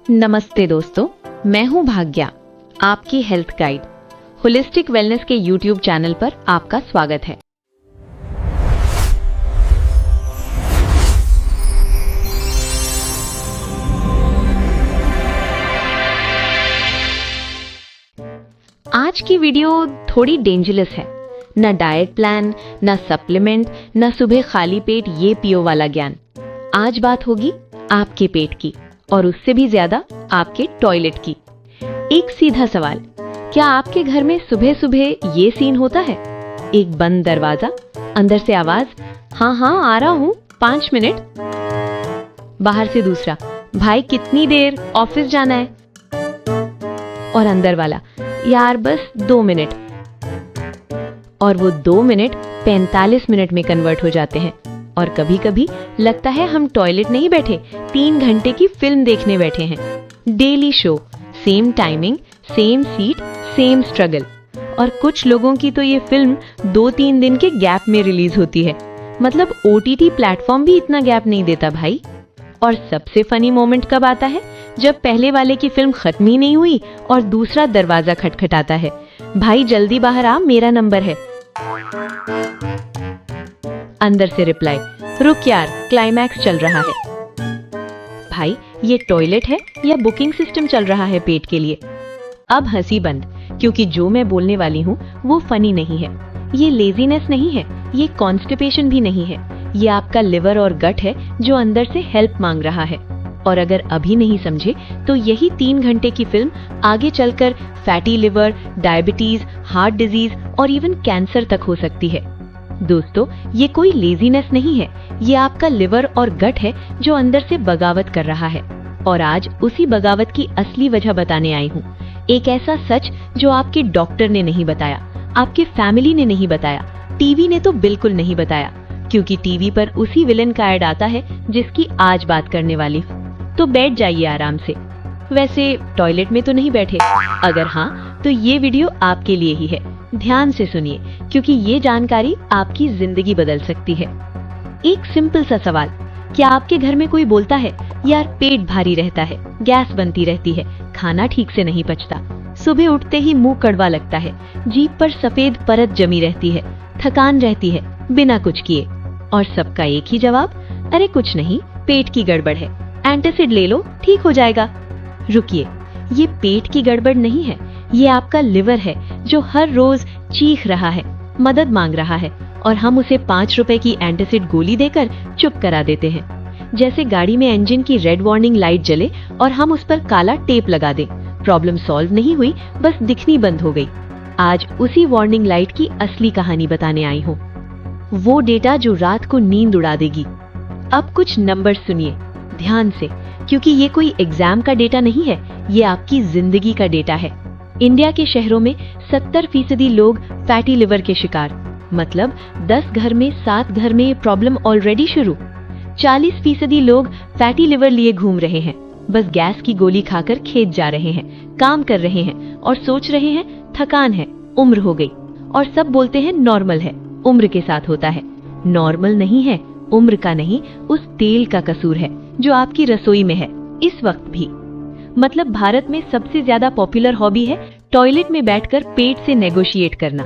नमस्ते दोस्तों, मैं हूं भाग्या, आपकी हेल्थ गाइड। होलिस्टिक वेलनेस के YouTube चैनल पर आपका स्वागत है। आज की वीडियो थोड़ी डेंजरस है। न डाइट प्लान, न सप्लीमेंट, न सुबह खाली पेट ये पियो वाला ज्ञान। आज बात होगी आपके पेट की और उससे भी ज्यादा आपके टॉयलेट की। एक सीधा सवाल, क्या आपके घर में सुबह सुबह ये सीन होता है? एक बंद दरवाजा, अंदर से आवाज, हाँ हाँ आ रहा हूं 5 मिनट। बाहर से दूसरा, भाई कितनी देर, ऑफिस जाना है। और अंदर वाला, यार बस 2 मिनट। और वो 2 मिनट 45 मिनट में कन्वर्ट हो जाते हैं। और कभी कभी लगता है हम टॉयलेट नहीं बैठे, 3 घंटे की फिल्म देखने बैठे हैं। Daily show, same timing, same seat, same struggle. और कुछ लोगों की तो ये फिल्म 2-3 दिन के गैप में रिलीज होती है। मतलब OTT प्लेटफॉर्म भी इतना गैप नहीं देता भाई। और सबसे फनी मोमेंट कब आता है? जब पहले वाले की फिल्म खत्म ही नहीं हुई और दूसरा दरवाजा खटखटाता है, भाई जल्दी बाहर आ, मेरा नंबर है। अंदर से रिप्लाई, रुक यार, क्लाइमैक्स चल रहा है। भाई ये टॉयलेट है या बुकिंग सिस्टम चल रहा है पेट के लिए? अब हंसी बंद, क्योंकि जो मैं बोलने वाली हूँ वो फनी नहीं है। ये लेजीनेस नहीं है, ये कॉन्स्टिपेशन भी नहीं है। ये आपका लिवर और गट है जो अंदर से हेल्प मांग रहा है। और अगर अभी नहीं समझे तो यही 3 घंटे की फिल्म आगे चलकर fatty liver, diabetes, heart disease और इवन कैंसर तक हो सकती है। दोस्तों, ये कोई लेजीनेस नहीं है, ये आपका लिवर और गट है जो अंदर से बगावत कर रहा है। और आज उसी बगावत की असली वजह बताने आई हूँ। एक ऐसा सच जो आपके डॉक्टर ने नहीं बताया, आपके फैमिली ने नहीं बताया, टीवी ने तो बिल्कुल नहीं बताया, क्योंकि टीवी पर उसी विलेन का ऐड आता है जिसकी आज बात करने वाली हूँ। तो बैठ जाइए आराम से। वैसे टॉयलेट में तो नहीं बैठे? अगर हाँ, तो ये वीडियो आपके लिए ही है। ध्यान से सुनिए, क्योंकि ये जानकारी आपकी जिंदगी बदल सकती है। एक सिंपल सा सवाल, क्या आपके घर में कोई बोलता है, यार पेट भारी रहता है, गैस बनती रहती है, खाना ठीक से नहीं पचता, सुबह उठते ही मुंह कड़वा लगता है, जीभ पर सफेद परत जमी रहती है, थकान रहती है बिना कुछ किए? और सबका एक ही जवाब, अरे कुछ नहीं, पेट की गड़बड़ है, एंटासिड ले लो ठीक हो जाएगा। रुकिए, ये पेट की गड़बड़ नहीं है, ये आपका लिवर है जो हर रोज चीख रहा है, मदद मांग रहा है, और हम उसे 5 रुपए की एंटासिड गोली देकर चुप करा देते हैं। जैसे गाड़ी में इंजन की रेड वार्निंग लाइट जले और हम उस पर काला टेप लगा दें। प्रॉब्लम सॉल्व नहीं हुई, बस दिखनी बंद हो गई। आज उसी वार्निंग लाइट की असली कहानी बताने आई हूँ, वो डेटा जो रात को नींद उड़ा देगी। अब कुछ नंबर सुनिए ध्यान से, क्योंकि ये कोई एग्जाम का डेटा नहीं है, ये आपकी जिंदगी का डेटा है। इंडिया के शहरों में 70% लोग फैटी लिवर के शिकार, मतलब 10 घर में 7 घर में प्रॉब्लम ऑलरेडी शुरू। 40% लोग फैटी लिवर लिए घूम रहे हैं, बस गैस की गोली खाकर खेत जा रहे हैं, काम कर रहे हैं और सोच रहे हैं थकान है, उम्र हो गई। और सब बोलते हैं नॉर्मल है, उम्र के साथ होता है। नॉर्मल नहीं है, उम्र का नहीं, उस तेल का कसूर है जो आपकी रसोई में है इस वक्त भी। मतलब भारत में सबसे ज्यादा पॉपुलर हॉबी है टॉयलेट में बैठकर पेट से नेगोशिएट करना।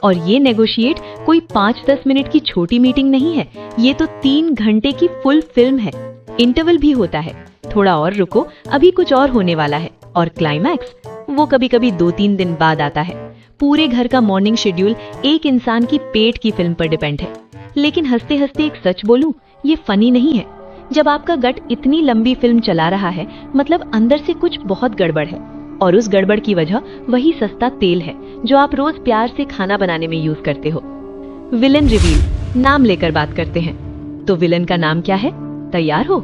और ये नेगोशिएट कोई 5-10 मिनट की छोटी मीटिंग नहीं है, ये तो 3 घंटे की फुल फिल्म है। इंटरवल भी होता है, थोड़ा और रुको, अभी कुछ और होने वाला है। और क्लाइमैक्स, वो कभी कभी 2-3 दिन बाद आता है। पूरे घर का मॉर्निंग शेड्यूल एक इंसान की पेट की फिल्म पर डिपेंड है। लेकिन हंसते हंसते एक सच बोलूं, ये फनी नहीं है। जब आपका गट इतनी लंबी फिल्म चला रहा है, मतलब अंदर से कुछ बहुत गड़बड़ है। और उस गड़बड़ की वजह वही सस्ता तेल है जो आप रोज प्यार से खाना बनाने में यूज करते हो। विलेन रिवील, नाम लेकर बात करते हैं। तो विलेन का नाम क्या है? तैयार हो?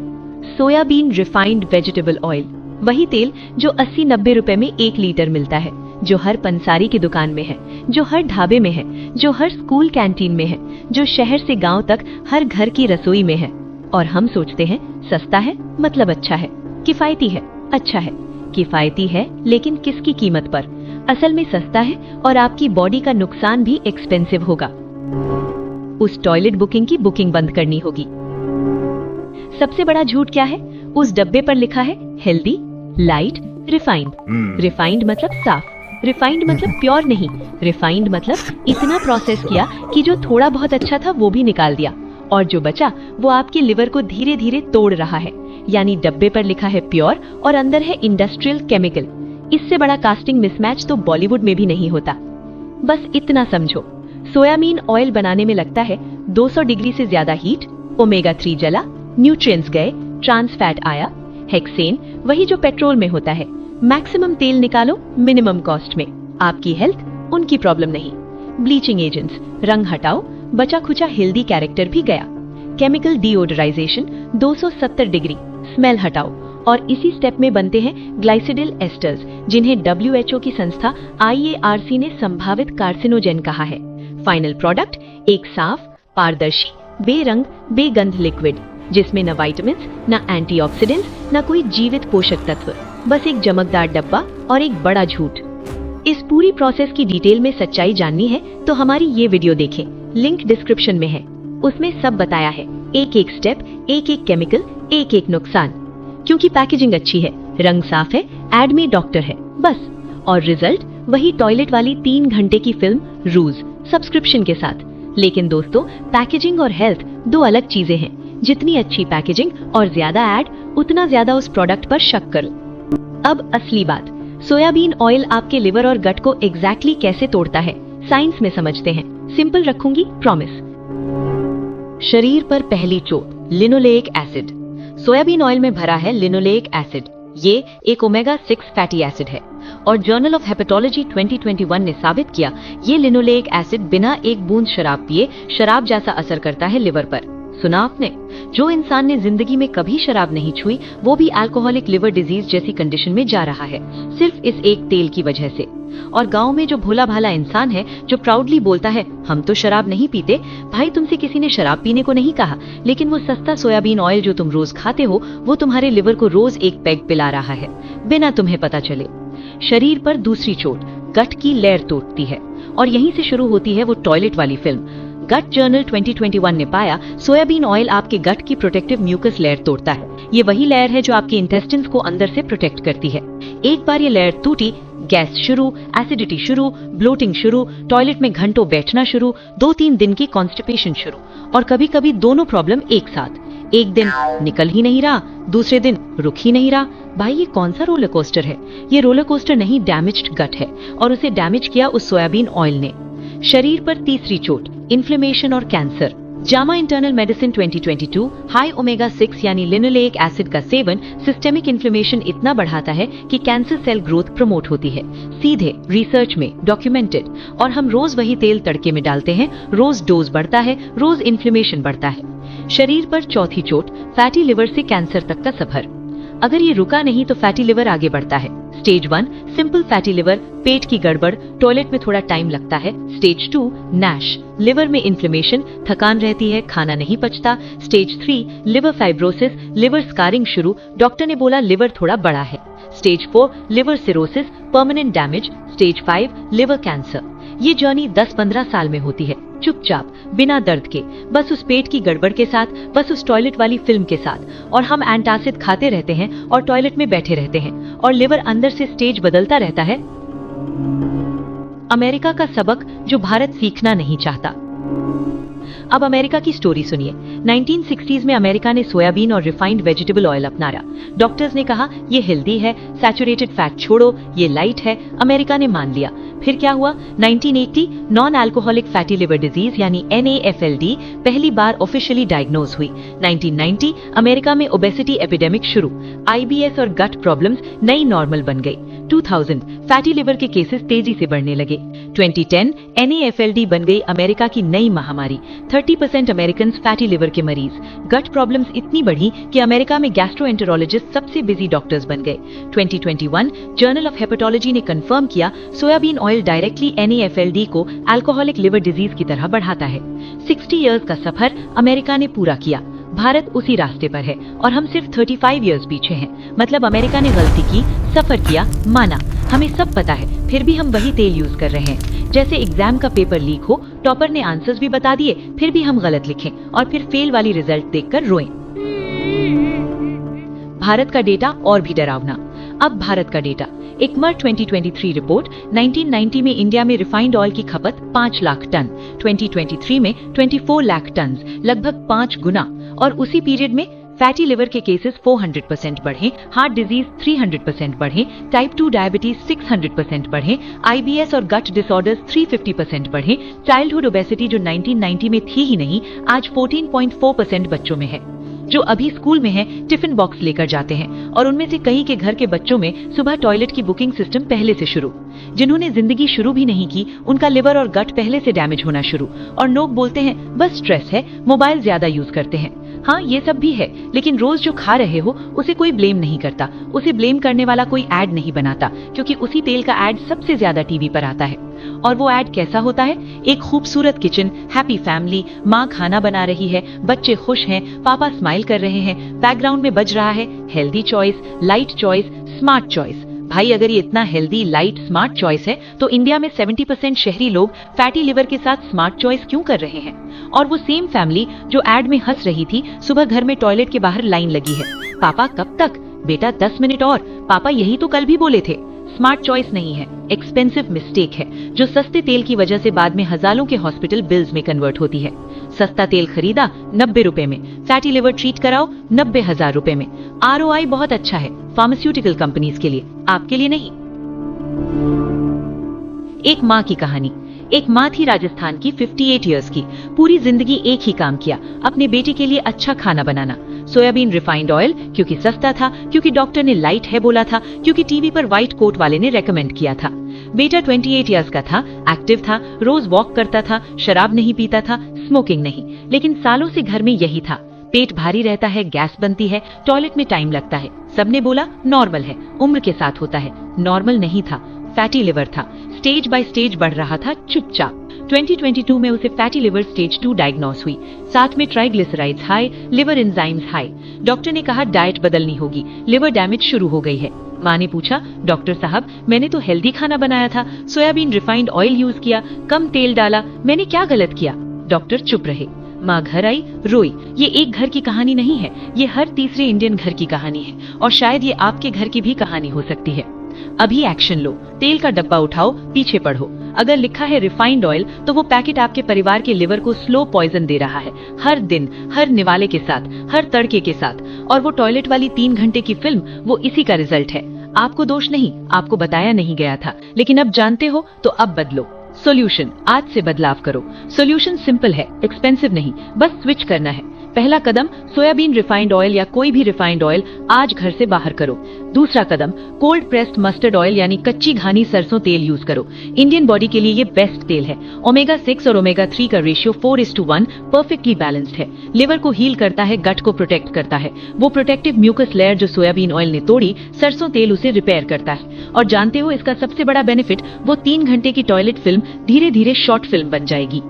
सोयाबीन रिफाइंड वेजिटेबल ऑयल, वही तेल जो 80-90 रुपए में 1 लीटर मिलता है, जो हर पंसारी की दुकान में है, जो हर ढाबे में है, जो हर स्कूल कैंटीन में है, जो शहर से गांव तक हर घर की रसोई में है। और हम सोचते हैं सस्ता है मतलब अच्छा है, किफायती है, अच्छा है। किफायती है लेकिन किसकी कीमत पर? असल में सस्ता है और आपकी बॉडी का नुकसान भी एक्सपेंसिव होगा। उस टॉयलेट बुकिंग की बुकिंग बंद करनी होगी। सबसे बड़ा झूठ क्या है? उस डब्बे पर लिखा है हेल्दी, लाइट, रिफाइंड। रिफाइंड मतलब साफ, रिफाइंड मतलब प्योर नहीं, रिफाइंड मतलब इतना प्रोसेस किया कि जो थोड़ा बहुत अच्छा था वो भी निकाल दिया, और जो बचा वो आपके लिवर को धीरे धीरे तोड़ रहा है। यानी डब्बे पर लिखा है प्योर और अंदर है इंडस्ट्रियल केमिकल। इससे बड़ा कास्टिंग मिसमैच तो बॉलीवुड में भी नहीं होता। बस इतना समझो, सोयाबीन ऑयल बनाने में लगता है 200 डिग्री से ज्यादा हीट, ओमेगा 3 जला, न्यूट्रिएंट्स गए, ट्रांस फैट आया, हेक्सेन वही जो पेट्रोल में होता है। मैक्सिमम तेल निकालो मिनिमम कॉस्ट में, आपकी हेल्थ उनकी प्रॉब्लम नहीं। ब्लीचिंग एजेंट्स, रंग हटाओ, बचा खुचा हेल्दी कैरेक्टर भी गया। केमिकल डीओडराइजेशन 270 डिग्री, स्मेल हटाओ, और इसी स्टेप में बनते हैं ग्लाइसिडिल एस्टर्स, जिन्हें WHO की संस्था IARC ने संभावित कार्सिनोजेन कहा है। फाइनल प्रोडक्ट एक साफ, पारदर्शी, बेरंग, बेगंध लिक्विड, जिसमें न विटामिन्स, न एंटीऑक्सीडेंट्स, न कोई जीवित पोषक तत्व, बस एक चमकदार डब्बा और एक बड़ा झूठ। इस पूरी प्रोसेस की डिटेल में सच्चाई जाननी है तो हमारी ये वीडियो देखें, लिंक डिस्क्रिप्शन में है। उसमें सब बताया है, एक एक स्टेप, एक एक केमिकल, एक एक नुकसान। क्योंकि पैकेजिंग अच्छी है, रंग साफ है, एड में डॉक्टर है, बस। और रिजल्ट वही टॉयलेट वाली 3 घंटे की फिल्म रूज सब्सक्रिप्शन के साथ। लेकिन दोस्तों, पैकेजिंग और हेल्थ 2 अलग चीजें हैं। जितनी अच्छी पैकेजिंग और ज्यादा एड, उतना ज्यादा उस प्रोडक्ट पर शक करो। अब असली बात, सोयाबीन ऑयल आपके लिवर और गट को एग्जैक्टली कैसे तोड़ता है, साइंस में समझते हैं। सिंपल रखूंगी, प्रॉमिस। शरीर पर पहली चोट, लिनोलेइक एसिड। सोयाबीन ऑयल में भरा है लिनोलेइक एसिड। ये एक ओमेगा 6 फैटी एसिड है और जर्नल ऑफ हेपेटोलॉजी 2021 ने साबित किया ये लिनोलेइक एसिड बिना एक बूंद शराब पिए शराब जैसा असर करता है लिवर पर। सुना आपने? जो इंसान ने जिंदगी में कभी शराब नहीं छुई, वो भी अल्कोहलिक लिवर डिजीज जैसी कंडीशन में जा रहा है, सिर्फ इस एक तेल की वजह से। और गांव में जो भोला भाला इंसान है जो प्राउडली बोलता है हम तो शराब नहीं पीते, भाई तुमसे किसी ने शराब पीने को नहीं कहा, लेकिन वो सस्ता सोयाबीन ऑयल जो तुम रोज खाते हो वो तुम्हारे लिवर को रोज एक पेग पिला रहा है बिना तुम्हें पता चले। शरीर पर दूसरी चोट, गट की लेयर तोड़ती है, और यहीं से शुरू होती है वो टॉयलेट वाली फिल्म। गट जर्नल 2021 ने पाया सोयाबीन ऑयल आपके गट की प्रोटेक्टिव म्यूकस लेयर तोड़ता है। ये वही लेयर है जो आपके इंटेस्टाइन्स को अंदर से प्रोटेक्ट करती है। एक बार ये लेयर टूटी, गैस शुरू, एसिडिटी शुरू, ब्लोटिंग शुरू, टॉयलेट में घंटों बैठना शुरू, 2-3 दिन की कॉन्स्टिपेशन शुरू, और कभी कभी दोनों प्रॉब्लम एक साथ। एक दिन निकल ही नहीं रहा, दूसरे दिन रुक ही नहीं रहा। भाई ये कौन सा रोलर कोस्टर है? ये रोलर कोस्टर नहीं, डैमेज्ड गट है, और उसे डैमेज किया उस सोयाबीन ऑयल ने। शरीर पर तीसरी चोट, इन्फ्लेमेशन और cancer. Jama internal medicine 2022, high omega 6 यानी लिनोलेइक एसिड का सेवन सिस्टेमिक इन्फ्लेमेशन इतना बढ़ाता है कि कैंसर सेल ग्रोथ प्रमोट होती है। सीधे रिसर्च में डॉक्यूमेंटेड। और हम रोज वही तेल तड़के में डालते हैं, रोज डोज बढ़ता है, रोज इन्फ्लेमेशन बढ़ता है। शरीर पर चौथी चोट, फैटी लिवर से कैंसर तक का सफर। अगर ये रुका नहीं तो फैटी लिवर आगे बढ़ता है। स्टेज 1 सिंपल फैटी लिवर, पेट की गड़बड़, टॉयलेट में थोड़ा टाइम लगता है। स्टेज 2 नैश, लिवर में इन्फ्लेमेशन, थकान रहती है, खाना नहीं पचता। Stage 3 liver fibrosis, liver scarring शुरू, डॉक्टर ने बोला लिवर थोड़ा बड़ा है। Stage 4 liver cirrhosis, permanent damage. Stage 5 liver cancer. ये जर्नी 10-15 साल में होती है, चुपचाप, बिना दर्द के, बस उस पेट की गड़बड़ के साथ, बस उस टॉयलेट वाली फिल्म के साथ। और हम एंटासिड खाते रहते हैं और टॉयलेट में बैठे रहते हैं, और लिवर अंदर से स्टेज बदलता रहता है। अमेरिका का सबक जो भारत सीखना नहीं चाहता। अब अमेरिका की स्टोरी सुनिए। 1960s में अमेरिका ने सोयाबीन और रिफाइंड वेजिटेबल ऑयल अपनाया। डॉक्टर्स ने कहा ये हेल्दी है, सैचुरेटेड फैट छोड़ो, ये लाइट है। अमेरिका ने मान लिया। फिर क्या हुआ? 1980 non alcoholic fatty liver disease यानी NAFLD पहली बार ऑफिशियली डायग्नोज हुई। 1990 अमेरिका में ओबेसिटी एपिडेमिक शुरू, IBS और गट प्रॉब्लम्स नई नॉर्मल बन गई। 2000 फैटी लिवर के केसेस तेजी से बढ़ने लगे। 2010 NAFLD बन गई अमेरिका की नई महामारी। 30% अमेरिकन फैटी लिवर के मरीज। गट प्रॉब्लम्स इतनी बढ़ी कि अमेरिका में गैस्ट्रोएंटेरोलॉजिस्ट सबसे बिजी डॉक्टर्स बन गए। 2021 जर्नल ऑफ हेपेटोलॉजी ने कंफर्म किया सोयाबीन ऑयल डायरेक्टली NAFLD को अल्कोहलिक लिवर डिजीज की तरह बढ़ाता है। 60 इयर्स का सफर अमेरिका ने पूरा किया। भारत उसी रास्ते पर है और हम सिर्फ 35 इयर्स पीछे हैं। मतलब अमेरिका ने गलती की, सफर किया, माना, हमें सब पता है, फिर भी हम वही तेल यूज कर रहे हैं। जैसे एग्जाम का पेपर लीक हो, टॉपर ने आंसर्स भी बता दिए, फिर भी हम गलत लिखें और फिर फेल वाली रिजल्ट देखकर रोएं। भारत का डेटा और भी डरावना। अब भारत का डेटा। एक मर 2023 रिपोर्ट, 1990 में इंडिया में रिफाइंड ऑयल की खपत 5 लाख टन, 2023 में 24 लाख टन, लगभग 5 गुना। और उसी पीरियड में फैटी लिवर के केसेस 400% बढ़े, हार्ट डिजीज 300% बढ़े, टाइप 2 डायबिटीज 600% बढ़े, IBS और गट डिसऑर्डर्स 350% बढ़े, चाइल्डहुड ओबेसिटी जो 1990 में थी ही नहीं, आज 14.4% बच्चों में है। जो अभी स्कूल में है, टिफिन बॉक्स लेकर जाते हैं और उनमें से कई के घर के बच्चों में सुबह टॉयलेट की बुकिंग सिस्टम पहले से शुरू। जिन्होंने जिंदगी शुरू भी नहीं की, उनका लिवर और गट पहले से डैमेज होना शुरू। और लोग बोलते हैं बस स्ट्रेस है, मोबाइल ज्यादा यूज करते हैं। हाँ, ये सब भी है, लेकिन रोज जो खा रहे हो उसे कोई ब्लेम नहीं करता। उसे ब्लेम करने वाला कोई ऐड नहीं बनाता, क्योंकि उसी तेल का ऐड सबसे ज्यादा टीवी पर आता है। और वो ऐड कैसा होता है? एक खूबसूरत किचन, हैप्पी फैमिली, माँ खाना बना रही है, बच्चे खुश हैं, पापा स्माइल कर रहे हैं, बैकग्राउंड में बज रहा है healthy choice, light choice, smart choice. भाई, अगर ये इतना हेल्दी, लाइट, स्मार्ट चॉइस है तो इंडिया में 70% शहरी लोग फैटी लिवर के साथ स्मार्ट चॉइस क्यों कर रहे हैं? और वो सेम फैमिली जो एड में हंस रही थी, सुबह घर में टॉयलेट के बाहर लाइन लगी है। पापा कब तक? बेटा 10 मिनट और। पापा यही तो कल भी बोले थे। स्मार्ट चॉइस नहीं है, एक्सपेंसिव मिस्टेक है, जो सस्ते तेल की वजह से बाद में हजारों के हॉस्पिटल बिल्स में कन्वर्ट होती है। सस्ता तेल खरीदा 90 रुपए में, फैटी लिवर ट्रीट कराओ 90,000 रुपए में। ROI बहुत अच्छा है फार्मास्यूटिकल कंपनीज के लिए, आपके लिए नहीं। एक माँ की कहानी। एक माँ थी राजस्थान की, 58 इयर्स की। पूरी जिंदगी एक ही काम किया, अपने बेटे के लिए अच्छा खाना बनाना। सोयाबीन रिफाइंड ऑयल, क्योंकि सस्ता था, क्योंकि डॉक्टर ने लाइट है बोला था, क्योंकि टीवी पर व्हाइट कोट वाले ने रेकमेंड किया था। बेटा 28 इयर्स का था, एक्टिव था, रोज वॉक करता था, शराब नहीं पीता था, स्मोकिंग नहीं। लेकिन सालों से घर में यही था। पेट भारी रहता है, गैस बनती है, टॉयलेट में टाइम लगता है। सबने बोला नॉर्मल है, उम्र के साथ होता है। नॉर्मल नहीं था, फैटी लिवर था। स्टेज बाय स्टेज बढ़ रहा था चुपचाप। 2022 में उसे फैटी लिवर स्टेज 2 डायग्नोस हुई, साथ में triglycerides high, liver enzymes high. Doctor ने कहा डाइट बदलनी होगी, लिवर डैमेज शुरू हो गई है। माँ ने पूछा, डॉक्टर साहब मैंने तो हेल्दी खाना बनाया था, सोयाबीन रिफाइंड ऑयल यूज किया, कम तेल डाला, मैंने क्या गलत किया? डॉक्टर चुप रहे। माँ घर आई, रोई। ये एक घर की कहानी नहीं है, ये हर तीसरे इंडियन घर की कहानी है, और शायद ये आपके घर की भी कहानी हो सकती है। अभी एक्शन लो, तेल का डब्बा उठाओ, पीछे पढ़ो। अगर लिखा है रिफाइंड ऑयल, तो वो पैकेट आपके परिवार के लिवर को स्लो पॉइजन दे रहा है, हर दिन, हर निवाले के साथ, हर तड़के के साथ। और वो टॉयलेट वाली 3 घंटे की फिल्म, वो इसी का रिजल्ट है। आपको दोष नहीं, आपको बताया नहीं गया था, लेकिन अब जानते हो तो अब बदलो। सॉल्यूशन, आज से बदलाव करो। सॉल्यूशन सिंपल है, एक्सपेंसिव नहीं, बस स्विच करना है। पहला कदम, सोयाबीन रिफाइंड ऑयल या कोई भी रिफाइंड ऑयल आज घर से बाहर करो। दूसरा कदम, कोल्ड प्रेस्ड मस्टर्ड ऑयल यानी कच्ची घानी सरसों तेल यूज करो। इंडियन बॉडी के लिए ये बेस्ट तेल है। ओमेगा 6 और ओमेगा 3 का रेशियो 4:1 परफेक्टली बैलेंस्ड है। लिवर को हील करता है, गट को प्रोटेक्ट करता है। वो प्रोटेक्टिव म्यूकस लेयर जो सोयाबीन ऑयल ने तोड़ी, सरसों तेल उसे रिपेयर करता है। और जानते हो इसका सबसे बड़ा बेनिफिट, वो 3 घंटे की टॉयलेट फिल्म धीरे धीरे शॉर्ट फिल्म बन जाएगी।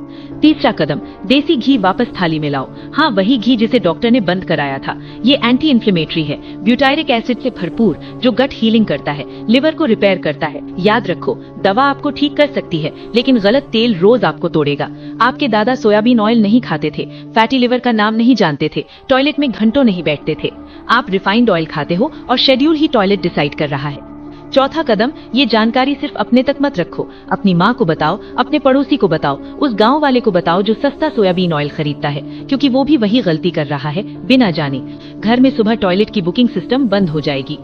तीसरा कदम, देसी घी वापस थाली में लाओ। हाँ, वही घी जिसे डॉक्टर ने बंद कराया था। ये एंटी इन्फ्लेमेटरी है, ब्यूटायरिक एसिड से भरपूर, जो गट हीलिंग करता है, लिवर को रिपेयर करता है। याद रखो, दवा आपको ठीक कर सकती है, लेकिन गलत तेल रोज आपको तोड़ेगा। आपके दादा सोयाबीन ऑयल नहीं खाते थे, फैटी लिवर का नाम नहीं जानते थे, टॉयलेट में घंटों नहीं बैठते थे। आप रिफाइंड ऑयल खाते हो और शेड्यूल ही टॉयलेट डिसाइड कर रहा है। चौथा कदम, ये जानकारी सिर्फ अपने तक मत रखो, अपनी माँ को बताओ, अपने पड़ोसी को बताओ, उस गांव वाले को बताओ जो सस्ता सोयाबीन ऑयल खरीदता है, क्योंकि वो भी वही गलती कर रहा है बिना जाने। घर में सुबह टॉयलेट की बुकिंग सिस्टम बंद हो जाएगी।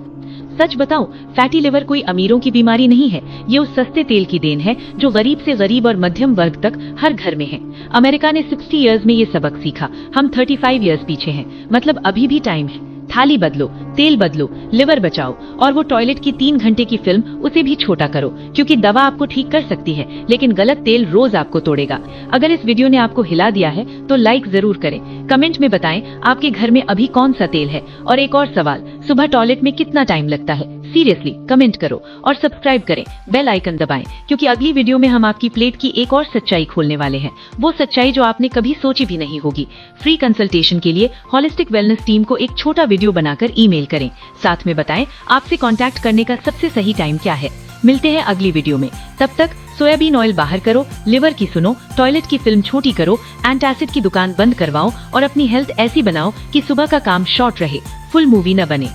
सच बताऊं, फैटी लिवर कोई अमीरों की बीमारी नहीं है, ये उस सस्ते तेल की देन है जो गरीब से गरीब और मध्यम वर्ग तक हर घर में है। अमेरिका ने 60 इयर्स में ये सबक सीखा, हम 35 इयर्स पीछे हैं। मतलब अभी भी टाइम है। थाली बदलो, तेल बदलो, लिवर बचाओ, और वो टॉयलेट की 3 घंटे की फिल्म उसे भी छोटा करो, क्योंकि दवा आपको ठीक कर सकती है, लेकिन गलत तेल रोज आपको तोड़ेगा। अगर इस वीडियो ने आपको हिला दिया है तो लाइक जरूर करें, कमेंट में बताएं आपके घर में अभी कौन सा तेल है। और एक और सवाल, सुबह टॉयलेट में कितना टाइम लगता है? सीरियसली कमेंट करो और सब्सक्राइब करें, बेल आइकन दबाएं, क्योंकि अगली वीडियो में हम आपकी प्लेट की एक और सच्चाई खोलने वाले हैं, वो सच्चाई जो आपने कभी सोची भी नहीं होगी। फ्री कंसल्टेशन के लिए होलिस्टिक वेलनेस टीम को एक छोटा वीडियो बनाकर ईमेल करें, साथ में बताएं आपसे कांटेक्ट करने का सबसे सही टाइम क्या है। मिलते हैं अगली वीडियो में, तब तक सोयाबीन ऑयल बाहर करो, लिवर की सुनो, टॉयलेट की फिल्म छोटी करो, एंटासिड की दुकान बंद करवाओ और अपनी हेल्थ ऐसी बनाओ कि सुबह का काम शॉर्ट रहे, फुल मूवी न बने।